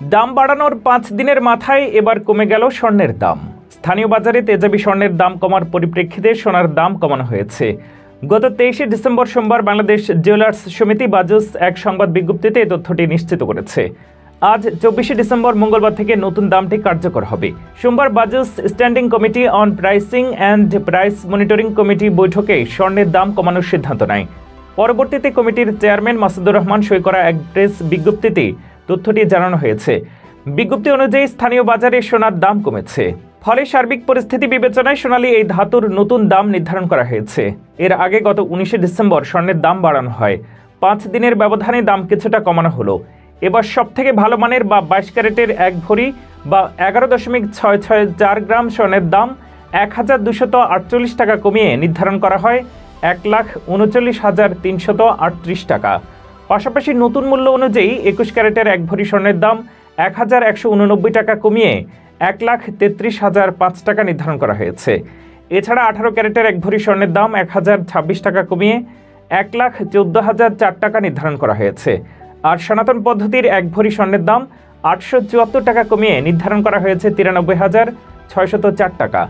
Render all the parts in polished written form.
দাম বাড়ানোর 5 দিনের মাথায় এবার কমে গেল স্বর্ণের দাম। স্থানীয় বাজারে তেজাবি স্বর্ণের দাম কমার পরিপ্রেক্ষিতে সোনার দাম কমানো হয়েছে। গত 23 ডিসেম্বর সোমবার বাংলাদেশ জুয়েলার্স সমিতি বাজুস এক সংবাদ বিজ্ঞপ্তিতে এই তথ্যটি নিশ্চিত করেছে। আজ 24 ডিসেম্বর মঙ্গলবার থেকে নতুন দামটি কার্যকর হবে। সোমবার BAJUS standing committee on pricing and price monitoring committee বৈঠকে স্বর্ণের দাম কমানোর সিদ্ধান্ত নেয়। পরবর্তীতে কমিটির চেয়ারম্যান মাসুদুর রহমান সই করা এক প্রেস বিজ্ঞপ্তিতে তথ্যটি জানানো হয়েছে। বিজ্ঞপ্তি অনুযায়ী স্থানীয় বাজারে সোনার দাম কমেছে, ফলে সার্বিক পরিস্থিতি বিবেচনায় সোনালী এই ধাতুর নতুন দাম নির্ধারণ করা হয়েছে। এর আগে গত 19 ডিসেম্বর স্বর্ণের দাম বাড়ানো হয়। 5 দিনের ব্যবধানে দাম কিছুটা কমানো হলো। এবার সবথেকে ভালো মানের বা 22 ক্যারেটের 1 ভরি বা 11.664 গ্রাম স্বর্ণের দাম 1248 টাকা কমিয়ে নির্ধারণ করা হয় 1,39,338 টাকা। পাশাপাশি নতুন মূল্য অনুযায়ী 21 ক্যারেটের 1 ভরি স্বর্ণের দাম 1189 টাকা কমিয়ে 1,33,005 টাকা নির্ধারণ করা হয়েছে। এছাড়া 18 ক্যারেটের 1 ভরি স্বর্ণের দাম 1026 টাকা কমিয়ে 1,14,004 টাকা নির্ধারণ করা হয়েছে। আর সনাতন পদ্ধতির 1 ভরি স্বর্ণের দাম 874 টাকা কমিয়ে নির্ধারণ করা হয়েছে 93,604 টাকা।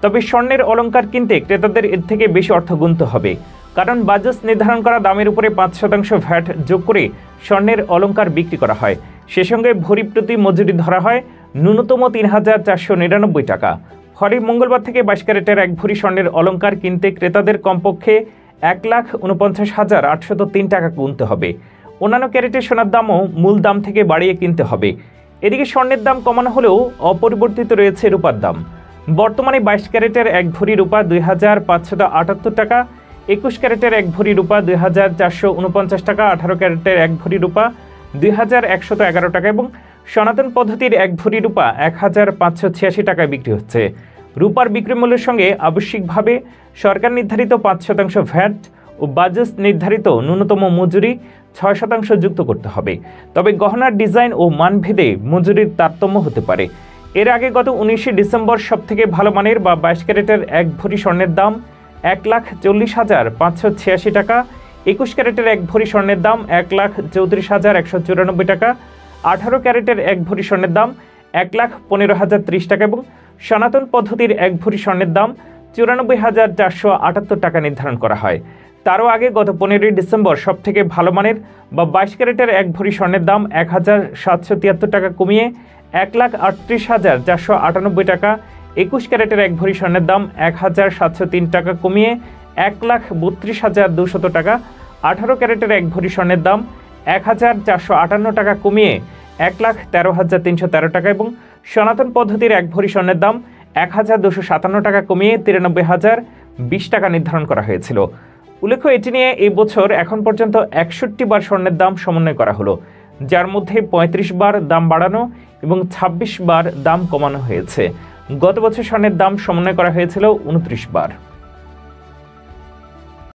তবে স্বর্ণের অলংকার কিনতে ক্রেতাদের এর থেকে বেশি অর্থ গুনতে হবে, কারণ বাজুস নির্ধারণ করা দামের উপরে 5% ভ্যাট যোগ করে স্বর্ণের অলংকার বিক্রি করা হয়। সে সঙ্গে ভরি প্রতি মজুরি ধরা হয় ন্যূনতম 3,499 টাকা। ফলে মঙ্গলবার থেকে 22 ক্যারেটের 1 ভরি স্বর্ণের অলংকার কিনতে ক্রেতাদের কমপক্ষে 1,49,803 টাকা গুনতে হবে। অন্যান্য ক্যারেটের সোনার দামও মূল দাম থেকে বাড়িয়ে কিনতে হবে। এদিকে স্বর্ণের দাম কমানো হলেও অপরিবর্তিত রয়েছে রূপার দাম। বর্তমানে 22 ক্যারেটের 1 ভরি রূপা 2,578 টাকা, 21 ক্যারেটের 1 ভরি রূপা 2,449 টাকা, 18 ক্যারেটের 1 ভরি রূপা 2,111 টাকা এবং সনাতন পদ্ধতির 1 ভরি রূপা 1,586 টাকায় বিক্রি হচ্ছে। রূপার বিক্রি মূল্যের সঙ্গে আবশ্যিকভাবে সরকার নির্ধারিত 5% ভ্যাট ও বাজুস নির্ধারিত ন্যূনতম মজুরি 6% যুক্ত করতে হবে। তবে গহনার ডিজাইন ও মানভেদে মজুরির তারতম্য হতে পারে। এর আগে গত 19 ডিসেম্বর সবথেকে ভালো মানের বা 22 ক্যারেটের 1 ভরি স্বর্ণের দাম 1,40,586 টাকা, 21 ক্যারেটের 1 ভরি স্বর্ণের দাম 1,34,194 টাকা, 18 ক্যারেটের 1 ভরি স্বর্ণের দাম 1,15,030 টাকা এবং সনাতন পদ্ধতির 1 ভরি স্বর্ণের দাম 94,478 টাকা নির্ধারণ করা হয়। তারও আগে গত 15 ডিসেম্বর সবথেকে ভালো মানের বা 22 ক্যারেটের 1 ভরি স্বর্ণের দাম 1,773 টাকা কমিয়ে 1,38,498 টাকা, 21 ক্যারেটের 1 ভরি স্বর্ণের দাম 1,703 টাকা কমিয়ে 1,32,200 টাকা, 18 ক্যারেটের 1 ভরি স্বর্ণের দাম 1,458 টাকা কমিয়ে 1,13,313 টাকা এবং সনাতন পদ্ধতির 1 ভরি স্বর্ণের দাম 1,257 টাকা কমিয়ে 93,020 টাকা নির্ধারণ করা হয়েছিল। উল্লেখ্য, এটি নিয়ে এই বছর এখন পর্যন্ত 61 বার স্বর্ণের দাম সমন্বয় করা হলো, যার মধ্যে 35 বার দাম বাড়ানো এবং 26 বার দাম কমানো হয়েছে। গত বছর স্বর্ণের দাম সমন্বয় করা হয়েছিল 29 বার।